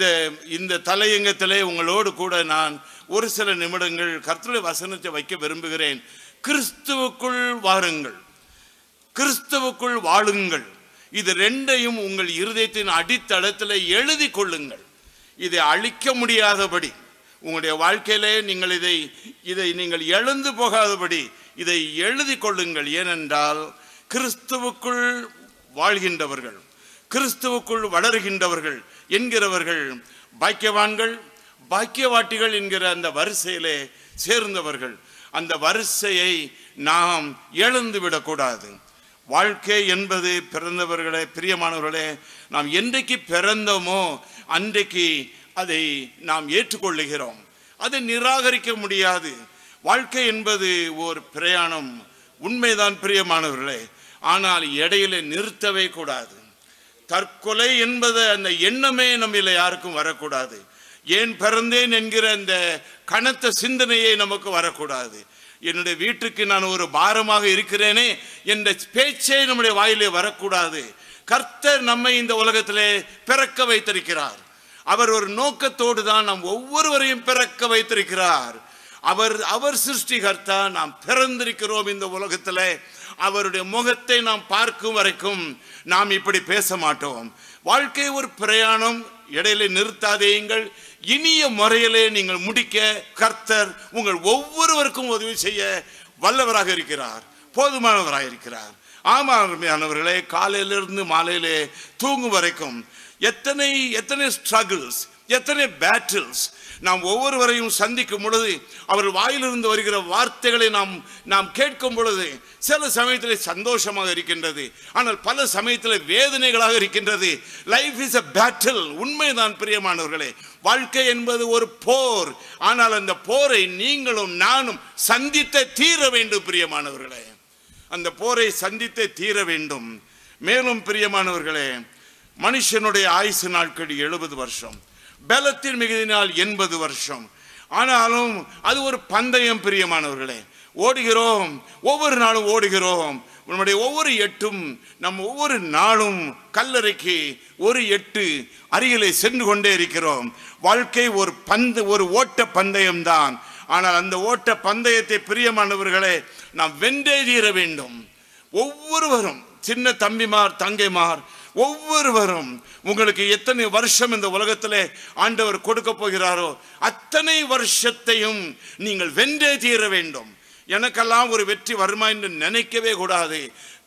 இந்த இந்த தலையங்கத்திலே உங்களோடு கூட நான் ஒரு சில நிமிடங்கள் கர்த்தருடைய வசனத்தை வைக்க விரும்புகிறேன். கிறிஸ்துவுக்குள் வாருங்கள், கிறிஸ்துவுக்குள் வாழுங்கள். இது ரெண்டையும் உங்கள் இருதயத்தின் அடித்தளத்தில் எழுதி கொள்ளுங்கள். இதை அழிக்க முடியாதபடி உங்களுடைய வாழ்க்கையிலே நீங்கள் இதை நீங்கள் எழுந்து போகாதபடி இதை எழுதி கொள்ளுங்கள். ஏனென்றால் கிறிஸ்துவுக்குள் வாழ்கின்றவர்கள், கிறிஸ்துவுக்குள் வளர்கின்றவர்கள் என்கிறவர்கள் பாக்கியவான்கள், பாக்கியவாட்டிகள் என்கிற அந்த வரிசையிலே சேர்ந்தவர்கள். அந்த வரிசையை நாம் இழந்து விடக்கூடாது. வாழ்க்கை என்பது பிறந்தவர்களே, பிரியமானவர்களே, நாம் என்றைக்கு பிறந்தோமோ அன்றைக்கு அதை நாம் ஏற்றுக்கொள்ளுகிறோம். அதை நிராகரிக்க முடியாது. வாழ்க்கை என்பது ஒரு பிரயாணம், உண்மைதான் பிரியமானவர்களே. ஆனால் இடையில நிறுத்தவே கூடாது. தற்கொலை என்பது அந்த எண்ணமே நம்மில் யாருக்கும் வரக்கூடாது. ஏன் பிறந்தேன் என்கிற அந்த கனத்த சிந்தனையே நமக்கு வரக்கூடாது. என்னுடைய வீட்டுக்கு நான் ஒரு பாரமாக இருக்கிறேனே என்ற பேச்சே நம்முடைய வாயிலே வரக்கூடாது. கர்த்தர் நம்மை இந்த உலகத்திலே பிறக்க வைத்திருக்கிறார். அவர் ஒரு நோக்கத்தோடு தான் நாம் ஒவ்வொருவரையும் பிறக்க வைத்திருக்கிறார். அவர் சிருஷ்டிகர்த்தா. நாம் பிறந்திருக்கிறோம் இந்த உலகத்தில். அவருடைய முகத்தை நாம் பார்க்கும் வரைக்கும் நாம் இப்படி பேச மாட்டோம். வாழ்க்கை ஒரு பிரயாணம், இடையில நிறுத்தாதேயுங்கள். இனிய முறையிலே நீங்கள் முடிக்க கர்த்தர் உங்கள் ஒவ்வொருவருக்கும் உதவி செய்ய வல்லவராக இருக்கிறார், போதுமானவராக இருக்கிறார். ஆமானவர்களே, காலையிலிருந்து மாலையிலே தூங்கும் வரைக்கும் எத்தனை ஸ்ட்ரகிள்ஸ், எத்தனை பேட்டில்ஸ் நாம் ஒவ்வொருவரையும் சந்திக்கும் பொழுது, அவர் வாயிலிருந்து வருகிற வார்த்தைகளை நாம் கேட்கும் பொழுது சில சமயத்தில் சந்தோஷமாக இருக்கின்றது, ஆனால் பல சமயத்தில் வேதனைகளாக இருக்கின்றது. Life is a battle. உண்மைதான் பிரியமானவர்களே. வாழ்க்கை என்பது ஒரு போர். ஆனால் அந்த போரை நீங்களும் நானும் சந்தித்த தீர வேண்டும் பிரியமானவர்களே. அந்த போரை சந்தித்தே தீர வேண்டும். மேலும் பிரியமானவர்களே, மனுஷனுடைய ஆயுசு நாட்கள் 70 வருஷம், பலத்தின் மிகுதினால் 80 வருஷம். ஆனாலும் அது ஒரு பந்தயம் பிரியமானவர்களே. ஓடுகிறோம், ஒவ்வொரு நாளும் ஓடுகிறோம். நம்முடைய ஒவ்வொரு எட்டும், நம் ஒவ்வொரு நாளும் கல்லறைக்கு ஒரு எட்டு அருகிலே சென்று கொண்டே இருக்கிறோம். வாழ்க்கை ஒரு ஓட்ட பந்தயம்தான். ஆனால் அந்த ஓட்ட பந்தயத்தை பிரியமானவர்களே நாம் வென்றே தீர வேண்டும். ஒவ்வொருவரும், சின்ன தம்பிமார் தங்கைமார், ஒவ்வொருவரும் உங்களுக்கு எத்தனை வருஷம் இந்த உலகத்திலே ஆண்டவர் கொடுக்க போகிறாரோ அத்தனை வருஷத்தையும் நீங்கள் வென்றே தீர வேண்டும். எனக்கெல்லாம் ஒரு வெற்றி வருமா என்று நினைக்கவே கூடாது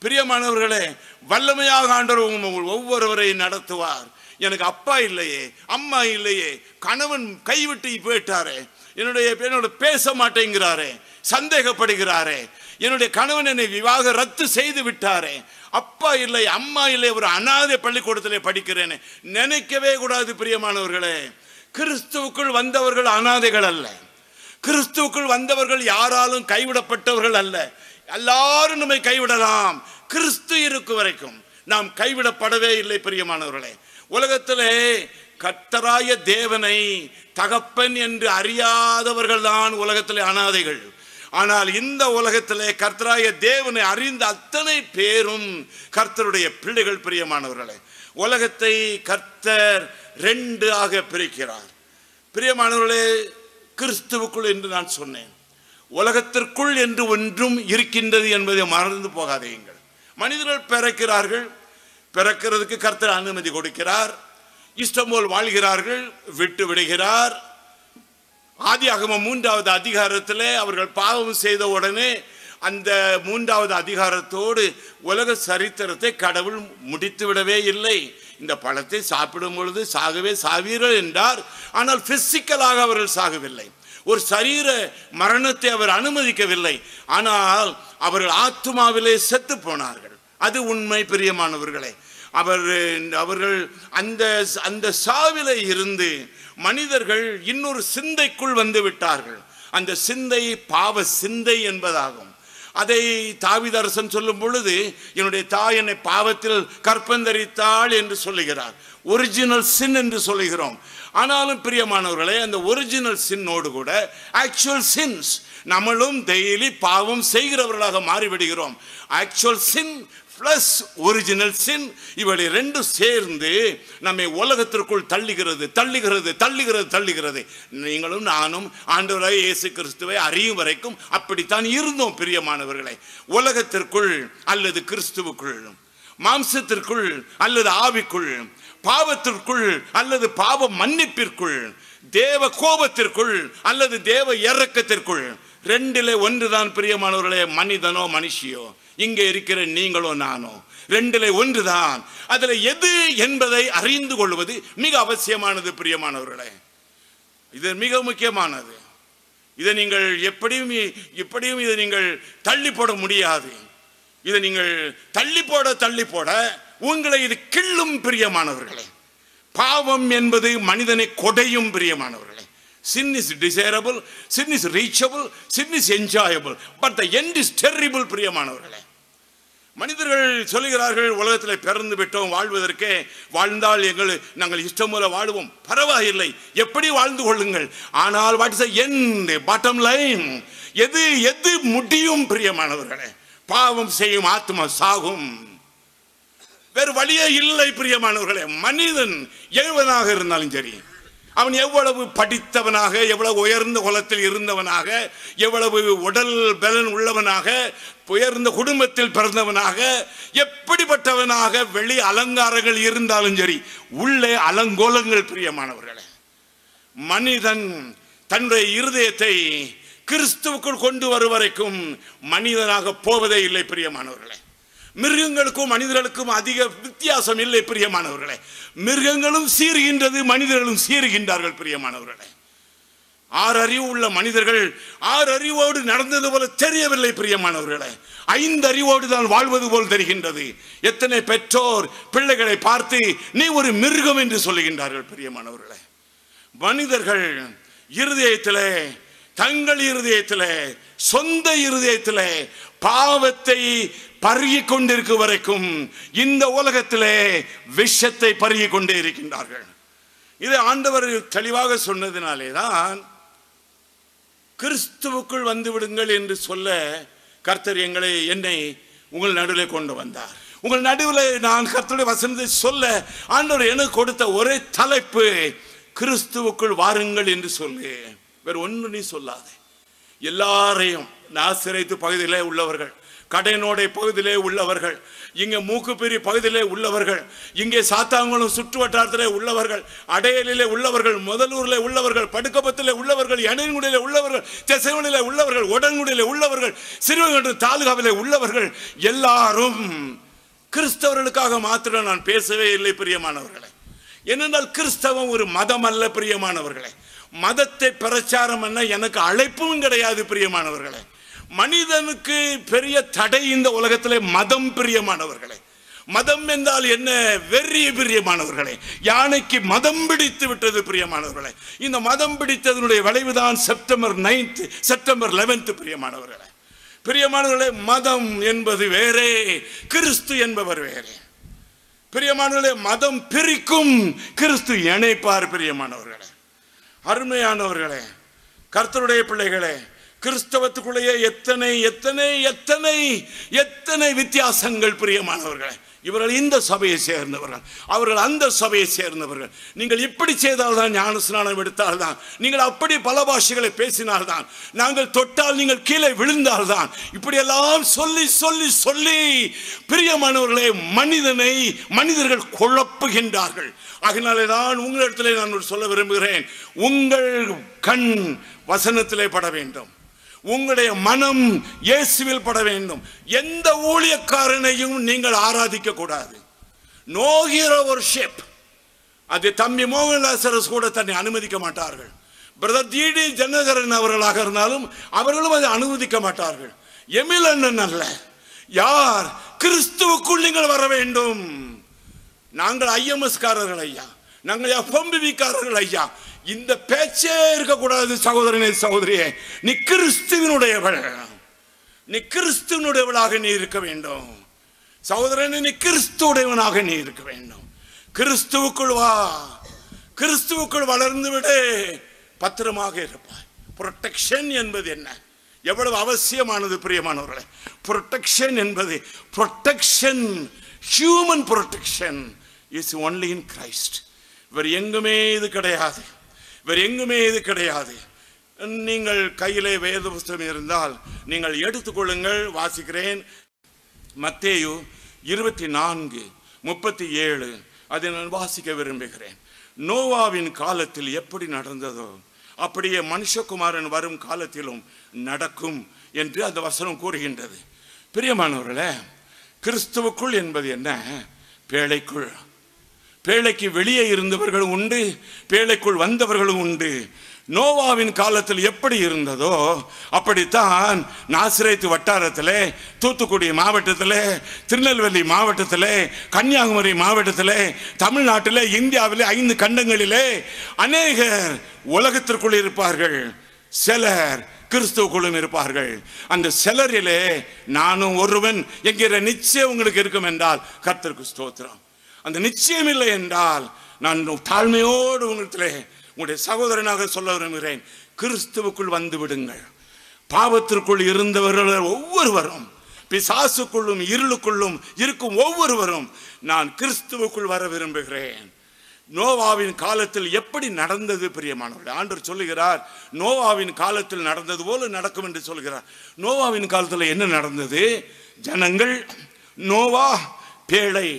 பிரியமானவர்களே. வல்லமையாக ஆண்டவர் ஒவ்வொருவரையும் நடத்துவார். எனக்கு அப்பா இல்லையே, அம்மா இல்லையே, கணவன் கைவிட்டு போயிட்டாரே, என்னோட பேச மாட்டேங்கிறாரே, சந்தேகப்படுகிறாரே, என்னுடைய கணவன் என்னை விவாக ரத்து செய்து விட்டாரே, அப்பா இல்லை அம்மா இல்லை, ஒரு அநாதை பள்ளிக்கூடத்திலே படிக்கிறேன் நினைக்கவே கூடாது பிரியமானவர்களே. கிறிஸ்துவுக்குள் வந்தவர்கள் அநாதைகள் அல்ல. கிறிஸ்துவுக்குள் வந்தவர்கள் யாராலும் கைவிடப்பட்டவர்கள் அல்ல. எல்லாரும் நம்மை கைவிடலாம், கிறிஸ்து இருக்கும் வரைக்கும் நாம் கைவிடப்படவே இல்லை பிரியமானவர்களே. உலகத்திலே கர்த்தராய தேவனை தகப்பன் என்று அறியாதவர்கள் தான் உலகத்திலே அநாதைகள். ஆனால் இந்த உலகத்திலே கர்த்தராய தேவனை அறிந்த அத்தனை பேரும் கர்த்தருடைய பிள்ளைகள் பிரியமானவர்களே. உலகத்தை கர்த்தர் 2 ஆக பிரிக்கிறார் பிரியமானவர்களே. கிறிஸ்துவுக்குள் என்று நான் சொன்னேன். உலகத்திற்குள் என்று ஒன்றும் இருக்கின்றது என்பதை மறந்து போகாதீர்கள். மனிதர்கள் பிறக்கிறார்கள், பிறக்கிறதுக்கு கர்த்தர் அனுமதி கொடுக்கிறார், இஷ்டம் போல் வாழ்கிறார்கள், விட்டு விடுகிறார். ஆதியாகமம் 3வது அதிகாரத்திலே அவர்கள் பாவம் செய்த உடனே அந்த 3வது அதிகாரத்தோடு உலக சரித்திரத்தை கடவுள் முடித்து விடவே இல்லை. இந்த பழத்தை சாப்பிடும் பொழுது சாகவே சாவீர்கள் என்றார். ஆனால் பிசிக்கலாக அவர்கள் சாகவில்லை, ஒரு சரீர மரணத்தை அவர் அனுமதிக்கவில்லை. ஆனால் அவர்கள் ஆத்துமாவிலே செத்து போனார்கள். அது உண்மை பிரியமானவர்களே. அவர்கள் அந்த சாவிலே இருந்து மனிதர்கள் இன்னொரு சிந்தைக்குள் வந்து விட்டார்கள். அந்த சிந்தை பாவ சிந்தை என்பதாகும். அதை தாவீதரசன் சொல்லும் பொழுது என்னுடைய தாய் என்னை பாவத்தில் கற்பந்தரித்தாள் என்று சொல்லுகிறார். ஒரிஜினல் சின் என்று சொல்லுகிறோம். ஆனாலும் பிரியமானவர்களே, அந்த ஒரிஜினல் சின்னோடு கூட ஆக்சுவல் சின்ஸ், நம்மளும் டெய்லி பாவம் செய்கிறவர்களாக மாறிவிடுகிறோம். ஆக்சுவல் சின், பிளஸ் ஒரிஜினல் சின், இவளை ரெண்டும் சேர்ந்து நம்மை உலகத்திற்குள் தள்ளுகிறது தள்ளுகிறது தள்ளுகிறது தள்ளுகிறது. நீங்களும் நானும் ஆண்டவராகிய இயேசு கிறிஸ்துவை அறியும் வரைக்கும் அப்படித்தான் இருந்தோம் பிரியமானவர்களே. உலகத்திற்குள் அல்லது கிறிஸ்துவுக்குள், மாம்சத்திற்குள் அல்லது ஆவிக்குள், பாவத்திற்குள் அல்லது பாவ மன்னிப்பிற்குள், தேவ கோபத்திற்குள் அல்லது தேவ இரக்கத்திற்குள், ரெண்டிலே ஒன்றுதான் பிரியமானவர்களே, மனிதனோ மனுஷியோ. இங்கே இருக்கிற நீங்களோ நானோ ரெண்டிலே ஒன்றுதான். அதில் எது என்பதை அறிந்து கொள்வது மிக அவசியமானது பிரியமானவர்களே. இது மிக முக்கியமானது. இதை நீங்கள் எப்படியும் இதை நீங்கள் தள்ளி போட முடியாது. இதை நீங்கள் தள்ளி போட உங்களை இது கிள்ளும் பிரியமானவர்களே. பாவம் என்பது மனிதனை கொடையும் பிரியமானவர்களே. Sin is desirable, sin is reachable, sin is enjoyable, but the end is terrible பிரியமானவர்களே. மனிதர்கள் சொல்லுகிறார்கள், உலகத்தில் பிறந்து விட்டோம், வாழ்வதற்கே வாழ்ந்தால் நாங்கள் இஷ்டம் போல வாழுவோம். பரவாயில்லை, எப்படி வாழ்ந்து கொள்ளுங்கள். ஆனால் what is the end, bottom line, எது முடியும் பிரியமானவர்களே? பாவம் செய்யும் ஆத்மா சாகும், வேறு வழியே இல்லை பிரியமானவர்களே. மனிதன் எவனாக இருந்தாலும் சரி, அவன் எவ்வளவு படித்தவனாக, எவ்வளவு உயர்ந்த குலத்தில் இருந்தவனாக, எவ்வளவு உடல் பலன் உள்ளவனாக, உயர்ந்த குடும்பத்தில் பிறந்தவனாக, எப்படிப்பட்டவனாக வெளி அலங்காரங்கள் இருந்தாலும் சரி, உள்ளே அலங்கோலங்கள் பிரியமானவர்களே. மனிதன் தன்னுடைய இருதயத்தை கிறிஸ்துவுக்குள் கொண்டு வரும் வரைக்கும் மனிதனாக போவதே இல்லை பிரியமானவர்களே. மிருகங்களுக்கும் மனிதர்களுக்கும் அதிக வித்தியாசம் இல்லை பிரியமானவர்களே. மிருகங்களும் சீறுகின்றது, மனிதர்களும் சீறுகின்றார்கள் பிரியமானவர்களே. 6 அறிவு உள்ள மனிதர்கள் 6 அறிவோடு நடந்தது போல தெரியவில்லை பிரியமானவர்களே. 5 அறிவோடு தான் வாழ்வது போல் தெரிகின்றது. எத்தனை பெற்றோர் பிள்ளைகளை பார்த்து நீ ஒரு மிருகம் என்று சொல்லுகின்றார்கள் பிரியமானவர்களே. மனிதர்கள் இருதயத்திலே, தங்கள் இருதயத்திலே, சொந்த இருதயத்திலே பாவத்தை பருகி கொண்டிருக்க வரைக்கும் இந்த உலகத்திலே விஷத்தை பருகி கொண்டே இருக்கின்றார்கள். இதை ஆண்டவர் தெளிவாக சொன்னதினாலே தான் கிறிஸ்துவுக்குள் வந்து விடுங்கள் என்று சொல்ல கர்த்தர் என்னை உங்கள் நடுவில் கொண்டு வந்தார். உங்கள் நடுவில் நான் கர்த்தருடைய வசனத்தை சொல்ல ஆண்டவர் எனக்கு கொடுத்த ஒரே தலைப்பு கிறிஸ்துவுக்குள் வாருங்கள் என்று சொல்லு. வேறு ஒன்று நீ சொல்லாதே. எல்லாரையும் நாசரேத்து பகுதியிலே உள்ளவர்கள், கடைநோடை பகுதியிலே உள்ளவர்கள், இங்கே மூக்குப்பேரி பகுதியிலே உள்ளவர்கள், இங்கே சாத்தாங்குளம் சுற்று வட்டாரத்திலே உள்ளவர்கள், அடையலிலே உள்ளவர்கள், முதலூரிலே உள்ளவர்கள், படுக்கப்பத்திலே உள்ளவர்கள், எண்ணெய்குடியிலே உள்ளவர்கள், திசைவனிலே உள்ளவர்கள், உடன்குடியிலே உள்ளவர்கள், சிறுவங்கன்று தாலுகாவிலே உள்ளவர்கள், எல்லாரும் கிறிஸ்தவர்களுக்காக மாத்திரம் நான் பேசவே இல்லை பிரியமானவர்களே. ஏனென்றால் கிறிஸ்தவம் ஒரு மதம் அல்ல பிரியமானவர்களே. மதத்தை பிரச்சாரம் பண்ண எனக்கு அழைப்பும் கிடையாது பிரியமானவர்களே. மனிதனுக்கு பெரிய தடை இந்த உலகத்திலே மதம் பிரியமானவர்களே. மதம் என்றால் என்ன? வெறி பிரியமானவர்களே. யானைக்கு மதம் பிடித்து விட்டது பிரியமானவர்களே. இந்த மதம் பிடித்ததனுடைய விளைவுதான் செப்டம்பர் 9th, செப்டம்பர் 11th பிரியமானவர்களே. பிரியமானவர்களே, மதம் என்பது வேறே, கிறிஸ்து என்பவர் வேறே பிரியமானவர்களே. மதம் பிரிக்கும், கிறிஸ்து இணைப்பார் பிரியமானவர்களே. அருமையானவர்களே, கர்த்தருடைய பிள்ளைகளே, கிறிஸ்தவத்துக்குள்ளேயே எத்தனை எத்தனை எத்தனை எத்தனை வித்தியாசங்கள் பிரியமானவர்களே. இவர்கள் இந்த சபையை சேர்ந்தவர்கள், அவர்கள் அந்த சபையை சேர்ந்தவர்கள். நீங்கள் இப்படி செய்தால்தான், ஞான ஸ்நானம் எடுத்தால்தான், நீங்கள் அப்படி பல பாஷைகளை பேசினால்தான், நாங்கள் தொட்டால் நீங்கள் கீழே விழுந்தால்தான், இப்படியெல்லாம் சொல்லி சொல்லி சொல்லி பிரியமானவர்களே மனிதர்கள் குழப்புகின்றார்கள். அதனாலே தான் உங்களிடத்திலே நான் சொல்ல விரும்புகிறேன், உங்கள் கண் வசனத்திலே பட வேண்டும், உங்களுடைய மனம் இயேசுவில் பட வேண்டும். எந்த ஊழியக்காரனையும் நீங்கள் ஆராதிக்க கூடாது. No hero worship. அது தம்பி மோகன்தாஸ் கூட தன்னை அனுமதிக்க மாட்டார்கள். பிரதர் டிடி ஜனகரன் அவர்களாக இருந்தாலும் அவர்களும் அதை அனுமதிக்க மாட்டார்கள். எமில் அண்ணன் அல்ல, யார்? கிறிஸ்துவுக்குள் நீங்கள் வர வேண்டும். நாங்கள் ஐஎம்எஸ் காரர்கள் ஐயா, நாங்கள் எஃப்எம்பிவிக்காரர்கள் ஐயா, இந்த பேச்சே இருக்கக்கூடாது. சகோதரனே, சகோதரியே, நீ கிறிஸ்துவனுடையவள், நீ கிறிஸ்துவனுடையவளாக நீ இருக்க வேண்டும். சகோதரனே, நீ கிறிஸ்துவுடையவனாக நீ இருக்க வேண்டும். கிறிஸ்துவுக்குள் வா, கிறிஸ்துவுக்குள் வளர்ந்து விடு, பத்திரமாக இருப்பாய். புரொடெக்ஷன் என்பது என்ன? எவ்வளவு அவசியமானது பிரியமானவர்களே. புரொடெக்ஷன் என்பது protection, human protection is only in Christ. வேறு எங்குமே இது கிடையாது, வேறு எங்குமே இது கிடையாது. நீங்கள் கையிலே வேத புஸ்தகம் இருந்தால் நீங்கள் எடுத்துக்கொள்ளுங்கள். வாசிக்கிறேன். மத்தேயு 24:37 அதை நான் வாசிக்க விரும்புகிறேன். நோவாவின் காலத்தில் எப்படி நடந்ததோ அப்படியே மனுஷகுமாரன் வரும் காலத்திலும் நடக்கும் என்று அந்த வசனம் கூறுகின்றது. பிரியமானவர்களே, கிறிஸ்துவுக்குள் என்பது என்ன? பேழைக்குள். பேழைக்கு வெளியே இருந்தவர்களும் உண்டு, பேழைக்குள் வந்தவர்களும் உண்டு. நோவாவின் காலத்தில் எப்படி இருந்ததோ அப்படித்தான் நாசரேத்து வட்டாரத்திலே, தூத்துக்குடி மாவட்டத்திலே, திருநெல்வேலி மாவட்டத்திலே, கன்னியாகுமரி மாவட்டத்திலே, தமிழ்நாட்டிலே, இந்தியாவிலே 5 கண்டங்களிலே அநேகர் உலகத்திற்குள் இருப்பார்கள், சிலர் கிறிஸ்துவுக்குள்ளும் இருப்பார்கள். அந்த சிலரிலே நானும் ஒருவன் என்கிற நிச்சயம் உங்களுக்கு இருக்கும் என்றால் கர்த்தருக்கு ஸ்தோத்திரம். அந்த நிச்சயம் இல்லை என்றால் நான் தாழ்மையோடு உங்களுடைய சகோதரனாக சொல்ல விரும்புகிறேன், கிறிஸ்துவுக்குள் வந்து விடுங்கள். பாவத்திற்குள் இருந்தவர்கள் ஒவ்வொருவரும், பிசாசுக்குள்ளும் இருளுக்குள்ளும் இருக்கும் ஒவ்வொருவரும் நான் கிறிஸ்துவுக்குள் வர விரும்புகிறேன். நோவாவின் காலத்தில் எப்படி நடந்தது பிரியமானவர்களே? ஆண்டவர் சொல்லுகிறார், நோவாவின் காலத்தில் நடந்தது போல நடக்கும் என்று சொல்கிறார். நோவாவின் காலத்தில் என்ன நடந்தது? ஜனங்கள், நோவா, பேழை,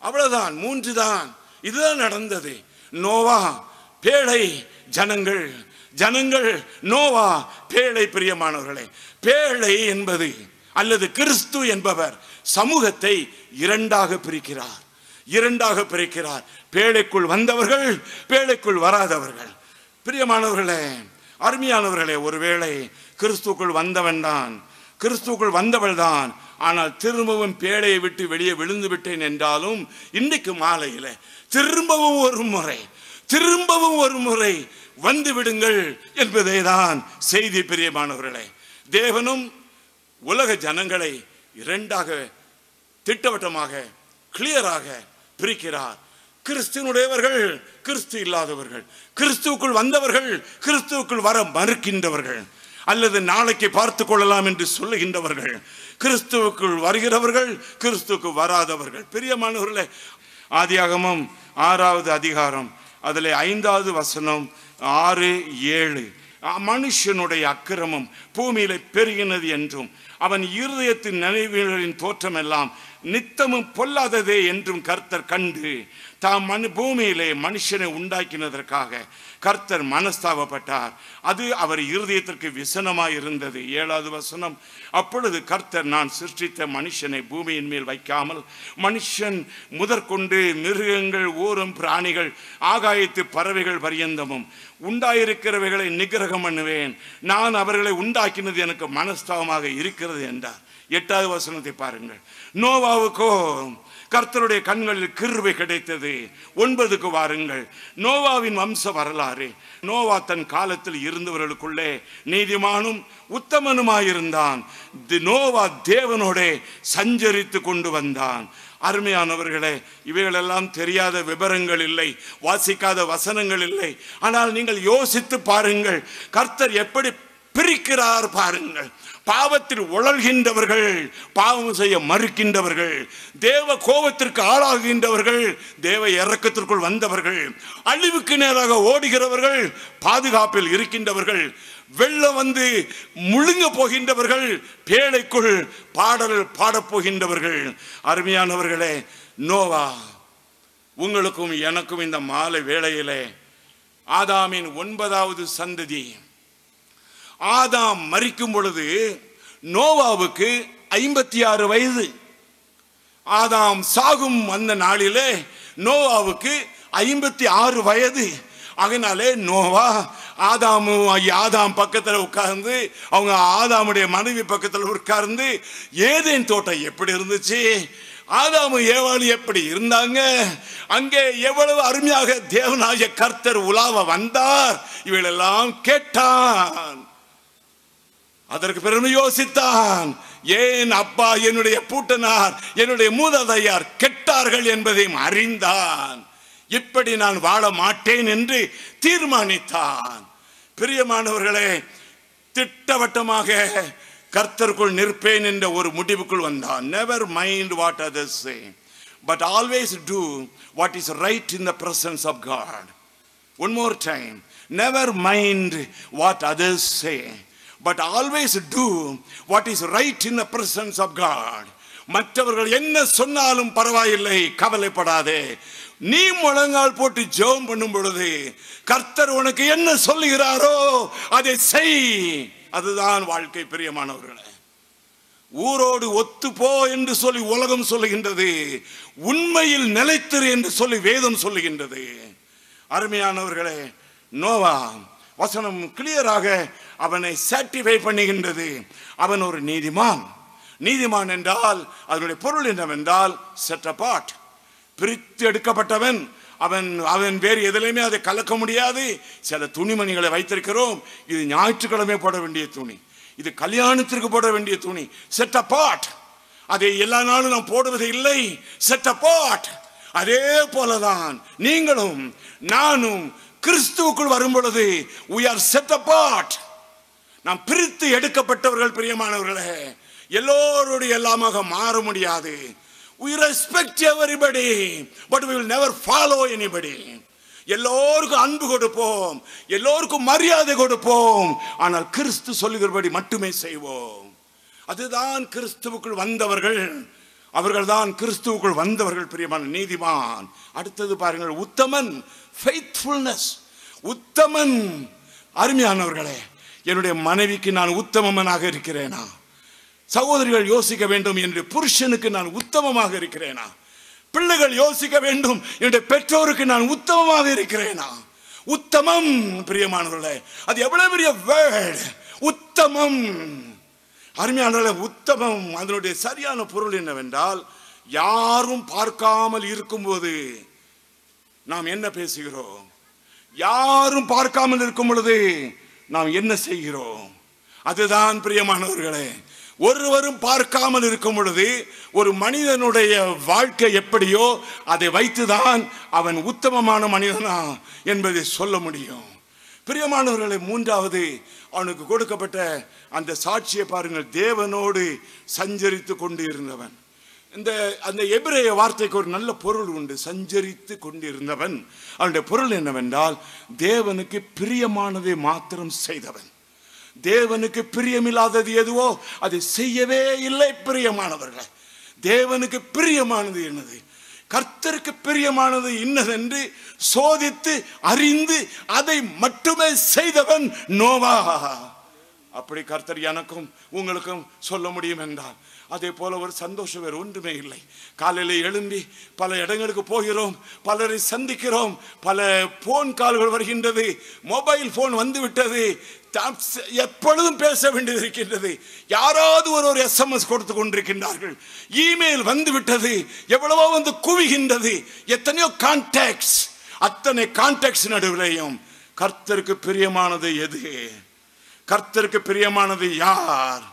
அவ்வளவுதான், 3 தான். இதுதான் நடந்தது. நோவா, பேழை, ஜனங்கள், ஜனங்கள், நோவா, பேழை. பிரியமானவர்களே, பேழை என்பது அல்லது கிறிஸ்து என்பவர் சமூகத்தை இரண்டாக பிரிக்கிறார். பேழைக்குள் வந்தவர்கள், பேழைக்குள் வராதவர்கள். பிரியமானவர்களே, அருமையானவர்களே, ஒருவேளை கிறிஸ்துக்குள் வந்தவன் தான், கிறிஸ்துக்குள் வந்தவள் தான், ஆனால் திரும்பவும் பேழையை விட்டு வெளியே விழுந்து விட்டேன் என்றாலும் இன்றைக்கு மாலையில் திரும்பவும் ஒரு முறை வந்து விடுங்கள் என்பதே தான் செய்தி. பிரியமானவர்களே, தேவனும் உலக ஜனங்களை இரண்டாக திட்டவட்டமாக கிளியராக பிரிக்கிறார். கிறிஸ்துவனுடையவர்கள், கிறிஸ்து இல்லாதவர்கள், கிறிஸ்துவுக்குள் வந்தவர்கள், கிறிஸ்துவுக்குள் வர மறுக்கின்றவர்கள், அல்லது நாளைக்கு பார்த்து கொள்ளலாம் என்று சொல்லுகின்றவர்கள், கிறிஸ்துவுக்குள் வருகிறவர்கள், கிறிஸ்துவுக்கு வராதவர்கள். பிரியமானவர்களே, ஆதியாகமம் 6வது அதிகாரம் அதில் 5வது வசனம் 6-7 மனுஷனுடைய அக்கிரமம் பூமியில பெருகினது என்றும் அவன் இருதயத்தின் நினைவுகளின் தோற்றமெல்லாம் நித்தமும் பொல்லாததே என்றும் கர்த்தர் கண்டு தாம் பூமியிலே மனுஷனை உண்டாக்கினதற்காக கர்த்தர் மனஸ்தாபப்பட்டார். அது அவர் இருதயத்திற்கு விசனமாய் இருந்தது. 7வது வசனம், அப்பொழுது கர்த்தர் நான் சிருஷ்டித்த மனுஷனை பூமியின் மேல் வைக்காமல் மனுஷன் முதற்கொண்டு மிருகங்கள், ஊரும் பிராணிகள், ஆகாயத்து பறவைகள் பரியந்தமும் உண்டாயிருக்கிறவைகளை நிகிரகம் பண்ணுவேன். நான் அவர்களை உண்டாக்கினது எனக்கு மனஸ்தாபமாக இருக்கிறது என்றார். 8வது வசனத்தை பாருங்கள். நோவாவுக்கோ கர்த்தருடைய கண்களில் கிருபை கிடைத்தது. 9க்கு வாருங்கள். நோவாவின் வம்ச வரலாறு. நோவா தன் காலத்தில் இருந்தவர்களுக்குள்ளே நீதிமானும் உத்தமனுமாயிருந்தான். நோவா தேவனோட சஞ்சரித்து கொண்டு வந்தான். அருமையானவர்களே, இவைகளெல்லாம் தெரியாத விபரங்கள் இல்லை, வாசிக்காத வசனங்கள் இல்லை. ஆனால் நீங்கள் யோசித்து பாருங்கள், கர்த்தர் எப்படி பிரிக்கிறார் பாருங்கள். பாவத்தில் உழல்கின்றவர்கள், பாவம் செய்ய மறுக்கின்றவர்கள், தேவ கோபத்திற்கு ஆளாகின்றவர்கள், தேவ இரக்கத்திற்குள் வந்தவர்கள், அழிவுக்கு நேராக ஓடுகிறவர்கள், பாதுகாப்பில் இருக்கின்றவர்கள், வெள்ளம் வந்து முழுங்க போகின்றவர்கள், பேழைக்குள் பாடல் பாடப்போகின்றவர்கள். அருமையானவர்களே, நோவா உங்களுக்கும் எனக்கும் இந்த மாலை வேளையிலே ஆதாமின் 9வது சந்ததி. ஆதாம் மரிக்கும் பொழுது நோவாவுக்கு 56 வயது. ஆதாம் சாகும் அந்த நாளிலே நோவாவுக்கு 56 வயது. அதனாலே நோவா ஆதாம் பக்கத்தில் உட்கார்ந்து, அவங்க ஆதாமுடைய மனைவி பக்கத்தில் உட்கார்ந்து, ஏதேன் தோட்டம் எப்படி இருந்துச்சு, ஆதாமு ஏவாளி எப்படி இருந்தாங்க, அங்கே எவ்வளவு அருமையாக தேவனாகிய கர்த்தர் உலாவ வந்தார், இவைகளெல்லாம் கேட்டான். அதற்கு பெருமை யோசித்தான். ஏன் அப்பா என்னுடைய பூட்டனார், என்னுடைய மூதாதையார் கெட்டார்கள் என்பதையும் அறிந்தான். இப்படி நான் வாழ மாட்டேன் என்று தீர்மானித்தான். பிரியமானவர்களே, திட்டவட்டமாக கர்த்தருக்குள் நிற்பேன் என்ற ஒரு முடிவுக்குள் வந்தான். never mind what others say, but always do what is right in the presence of God. One more time, never mind what others say, but always do what is right in the presence of God. மற்றவர்கள் என்ன சொன்னாலும் பரவாயில்லை, கவலைப்படாதே. நீ முழங்கால் போட்டு ஜெபம் பண்ணும் பொழுது கர்த்தர் உனக்கு என்ன சொல்லுகிறாரோ அதை செய். அதுதான் வாழ்க்கை பிரியமானவர்களே. ஊரோடு ஒத்து போ என்று சொல்லி உலகம் சொல்லுகின்றது, உண்மையில் நிலைத்திரு என்று சொல்லி வேதம் சொல்லுகின்றது. அருமையானவர்களே, நோவா வசனம் கிளியராக அவனை சாட்டிஃபை பண்ணுகின்றது. அவன் ஒரு நீதிமான். நீதிமான் என்றால் அதனுடைய பொருள் என்னவென்றால் செட் அபார்ட், பிரித்து எடுக்கப்பட்டவன். அவன் அவன் வேறு எதிலையுமே அதை கலக்க முடியாது. சில துணிமணிகளை வைத்திருக்கிறோம், இது ஞாயிற்றுக்கிழமை போட வேண்டிய துணி, இது கல்யாணத்திற்கு போட வேண்டிய துணி, செட் அபார்ட். அதை எல்லா நாளும் நாம் போடுவது இல்லை, செட் அபார்ட். அதே போலதான் நீங்களும் நானும் கிறிஸ்துவுக்குள் வரும் பொழுது we are set apart. நாம் பிரித்து எடுக்கப்பட்டவர்கள் பிரியமானவர்களே. எல்லோருடைய எல்லாமாக மாற முடியாது. we respect everybody but we will never follow anybody. எல்லோருக்கும் அன்பு கொடுப்போம், எல்லோருக்கும் மரியாதை கொடுப்போம், ஆனால் கிறிஸ்து சொல்லுகிறபடி மட்டுமே செய்வோம். அதுதான் கிறிஸ்துவுக்குள் வந்தவர்கள், அவர்கள்தான் கிறிஸ்துவுக்குள் வந்தவர்கள் பிரியமான நீதிமான். அடுத்தது பாருங்கள், உத்தமன், ஃபெய்த்ஃபுல்னஸ். உத்தமன். அருமையானவர்களே, என்னுடைய மனைவிக்கு நான் உத்தமனாக இருக்கிறேனா? சகோதரிகள் யோசிக்க வேண்டும், என்று புருஷனுக்கு நான் உத்தமமாக இருக்கிறேனா? பிள்ளைகள் யோசிக்க வேண்டும், என்னுடைய பெற்றோருக்கு நான் உத்தமமாக இருக்கிறேனா? உத்தமம் பிரியமானவர்களே, அது எவ்வளவு பெரிய வேர்ட், உத்தமம். அருமையானவர்களே, உத்தமம் அதனுடைய சரியான பொருள் என்னவென்றால், யாரும் பார்க்காமல் இருக்கும்போது நாம் என்ன பேசுகிறோம், யாரும் பார்க்காமல் இருக்கும் பொழுது நாம் என்ன செய்கிறோம், அதுதான் பிரியமானவர்களே. ஒருவரும் பார்க்காமல் இருக்கும் பொழுது ஒரு மனிதனுடைய வாழ்க்கை எப்படியோ அதை வைத்துதான் அவன் உத்தமமான மனிதனா என்பதை சொல்ல முடியும். பிரியமானவர்களே, மூன்றாவது அவனுக்கு கொடுக்கப்பட்ட அந்த சாட்சியை பாருங்கள், தேவனோடு சஞ்சரித்து கொண்டு இருந்தவன். அந்த எபிரேய வார்த்தைக்கு ஒரு நல்ல பொருள் உண்டு, சஞ்சரித்து கொண்டிருந்தவன். அவனுடைய பொருள் என்னவென்றால், தேவனுக்கு பிரியமானதை மாத்திரம் செய்தவன். தேவனுக்கு பிரியமில்லாதது எதுவோ அதை செய்யவே இல்லை பிரியமானவர்கள். தேவனுக்கு பிரியமானது என்னது, கர்த்தருக்கு பிரியமானது இன்னதென்று சோதித்து அறிந்து அதை மட்டுமே செய்தவன் நோவா. அப்படி கர்த்தர் எனக்கும் உங்களுக்கும் சொல்ல முடியும் என்றால், அதே போல ஒரு சந்தோஷம் வேறு ஒன்றுமே இல்லை. காலையில் எழும்பி பல இடங்களுக்கு போகிறோம், பலரை சந்திக்கிறோம், பல போன் கால்கள் வருகின்றது, மொபைல் போன் வந்து விட்டது, எப்பொழுதும் பேச வேண்டியது இருக்கின்றது. யாராவது ஒரு SMS கொடுத்து கொண்டிருக்கின்றார்கள், இமெயில் வந்து விட்டது, எவ்வளவோ வந்து குவிகின்றது, எத்தனையோ கான்டாக்ட்ஸ். அத்தனை கான்டாக்ட்ஸ் நடுவிலையும் கர்த்தருக்கு பிரியமானது எது, கர்த்தருக்கு பிரியமானது யார்?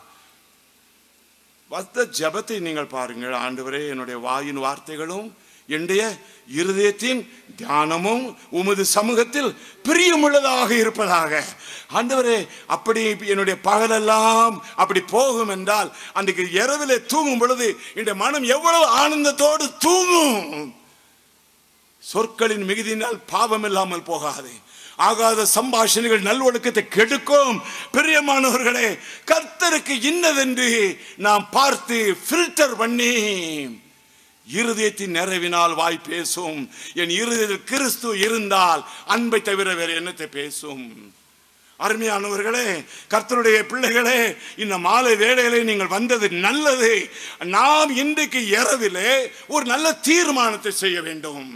வந்த ஜெபத்தை நீங்கள் பாருங்கள். ஆண்டவரே, என்னுடைய வாயின் வார்த்தைகளும் என்னுடைய இருதயத்தின் தியானமும் உமது சமூகத்தில் பிரியமுள்ளதாக இருப்பதாக. ஆண்டவரே, அப்படி என்னுடைய பகலெல்லாம் அப்படி போகும் என்றால், அன்றைக்கு இரவிலே தூங்கும் பொழுது என்னுடைய மனம் எவ்வளவு ஆனந்தத்தோடு தூங்கும். சொற்களின் மிகுதியினால் பாவம் இல்லாமல் போகாது. ஆகாத சம்பாஷணைகள் நல்வொழுக்கத்தை கெடுக்கும். பிரியமானவர்களே, கர்த்தருக்கு இன்னதென்று நாம் பார்த்து ஃபில்டர் பண்ணி, இருதயத்தின் நிறைவினால் வாய் பேசும். என் இருதயத்தில் கிறிஸ்து இருந்தால் அன்பை தவிர வேறு என்னத்தை பேசும்? அருமையானவர்களே, கர்த்தருடைய பிள்ளைகளே, இந்த மாலை வேளையிலே நீங்கள் வந்தது நல்லது. நாம் இன்றைக்கு இரவிலே ஒரு நல்ல தீர்மானத்தை செய்ய வேண்டும்.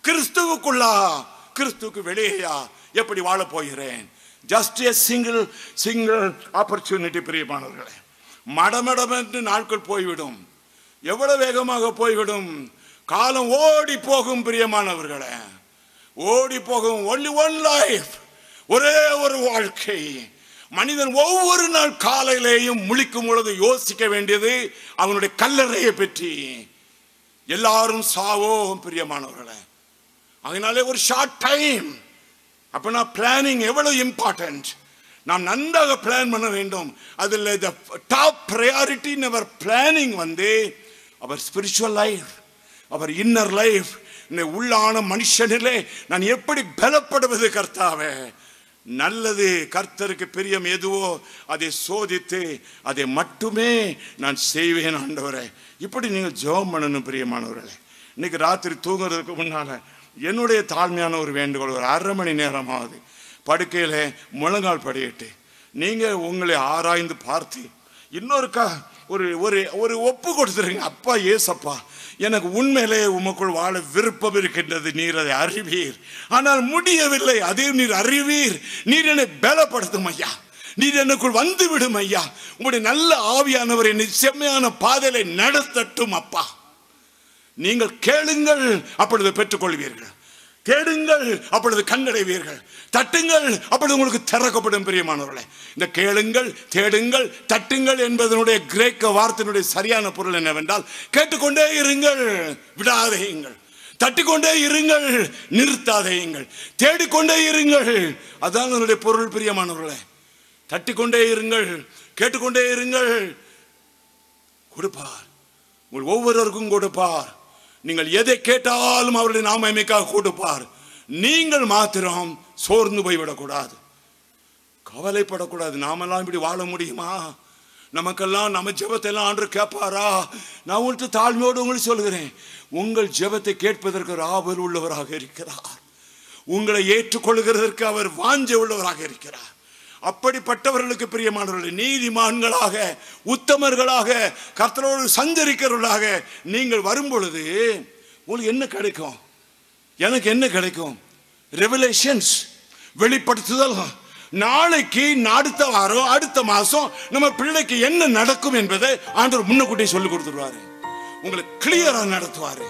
கிறிஸ்துவுக்குள்ளா, கிறிஸ்துவுக்கு வெளியேயா எப்படி வாழ போகிறேன்? Just a single opportunity. பிரியமானவர்களே, மடமடமென்று நாட்கள் போய்விடும், எவ்வளவு வேகமாக போய்விடும். காலம் ஓடி போகும் பிரியமானவர்களே, ஓடி போகும். ஒன்லி ஒன் லைஃப், ஒரே ஒரு வாழ்க்கை. மனிதன் ஒவ்வொரு நாள் காலையிலேயும் முழிக்கும் பொழுது யோசிக்க வேண்டியது அவனுடைய கல்லறையை பற்றி. எல்லாரும் சாவோம் பிரியமானவர்களே. அதனாலே ஒரு ஷார்ட் டைம். அப்படின்னா பிளானிங் எவ்வளவு இம்பார்ட்டன்ட். நாம் நன்றாக பிளான் பண்ண வேண்டும். அதில் top priority in our planning our spiritual life, our inner life. உள்ளான மனுஷனிலே நான் எப்படி பலப்படுவது கர்த்தாவே? நல்லது, கர்த்தருக்கு பிரியம் எதுவோ அதை சோதித்து அதை மட்டுமே நான் செய்வேன் ஆண்டவரே. இப்படி நீங்கள் ஜெபம் பண்ணணும் பிரியமானவர்களே. இன்னைக்கு ராத்திரி தூங்குறதுக்கு முன்னால என்னுடைய தாழ்மையான ஒரு வேண்டுகோள், ஒரு 1/2 மணி நேரமாவது படுக்கையில் முழங்கால் படியிட்டு நீங்கள் உங்களை ஆராய்ந்து பார்த்து இன்னொருக்கா ஒரு ஒரு ஒரு ஒப்பு கொடுத்துருங்க. அப்பா ஏசப்பா, எனக்கு உண்மையிலே உமக்குள் வாழ விருப்பம் இருக்கின்றது, நீர் அதை அறிவீர். ஆனால் முடியவில்லை, அதையும் நீர் அறிவீர். நீர் என்னை பலப்படுத்தும் ஐயா, நீர் எனக்குள் வந்து விடும் ஐயா. உங்களுடைய நல்ல ஆவியானவர் என்னை செம்மையான பாதையிலே நடத்தட்டும் அப்பா. நீங்கள் கேளுங்கள், அப்பொழுது பெற்றுக்கொள்வீர்கள். தேடுங்கள், அப்பொழுது கண்டடைவீர்கள். தட்டுங்கள், அப்பொழுது உங்களுக்கு திறக்கப்படும். பிரியமானவர்களே, இந்த கேளுங்கள், தேடுங்கள், தட்டுங்கள் என்பதனுடைய கிரேக்க வார்த்தையினுடைய சரியான பொருள் என்னவென்றால், கேட்டுக்கொண்டே இருங்கள், விடாதேயுங்கள். தட்டிக்கொண்டே இருங்கள், நிறுத்தாதேயுங்கள். தேடிக்கொண்டே இருங்கள், அதான் அதனுடைய பொருள். பிரியமானவர்களே, தட்டிக்கொண்டே இருங்கள், கேட்டுக்கொண்டே இருங்கள். கொடுப்பார், உங்கள் ஒவ்வொருவருக்கும் கொடுப்பார். நீங்கள் எதை கேட்டாலும் அவருடைய நாமமைக்காக கொடுப்பார். நீங்கள் மாத்திரம் சோர்ந்து போய்விடக்கூடாது, கவலைப்படக்கூடாது. நாமெல்லாம் இப்படி வாழ முடியுமா? நமக்கெல்லாம் நம்ம ஜெபத்தை எல்லாம் ஆண்டு கேட்பாரா? நான் உங்களுக்கு தாழ்மையோடு உங்களுக்கு சொல்கிறேன், உங்கள் ஜெபத்தை கேட்பதற்கு ஒரு ஆவல் உள்ளவராக இருக்கிறார். உங்களை ஏற்றுக்கொள்கிறதற்கு அவர் வாஞ்சை உள்ளவராக இருக்கிறார். அப்படிப்பட்டவர்களுக்கு பிரியமானவர்கள், நீதிமான்களாக உத்தமர்களாக கர்த்தரோடு சஞ்சரிக்கிறவர்களாக நீங்கள் வரும்பொழுது உங்களுக்கு என்ன கிடைக்கும்? எனக்கு என்ன கிடைக்கும்? ரெவலேஷன்ஸ், வெளிப்படுத்துதல். நாளைக்கு, அடுத்த வாரம், அடுத்த மாசம் நம்ம பிள்ளைக்கு என்ன நடக்கும் என்பதை ஆண்டவர் முன்னக்கூட்டியே சொல்லி கொடுத்துருவாரு. உங்களை கிளியரா நடத்துவாரு.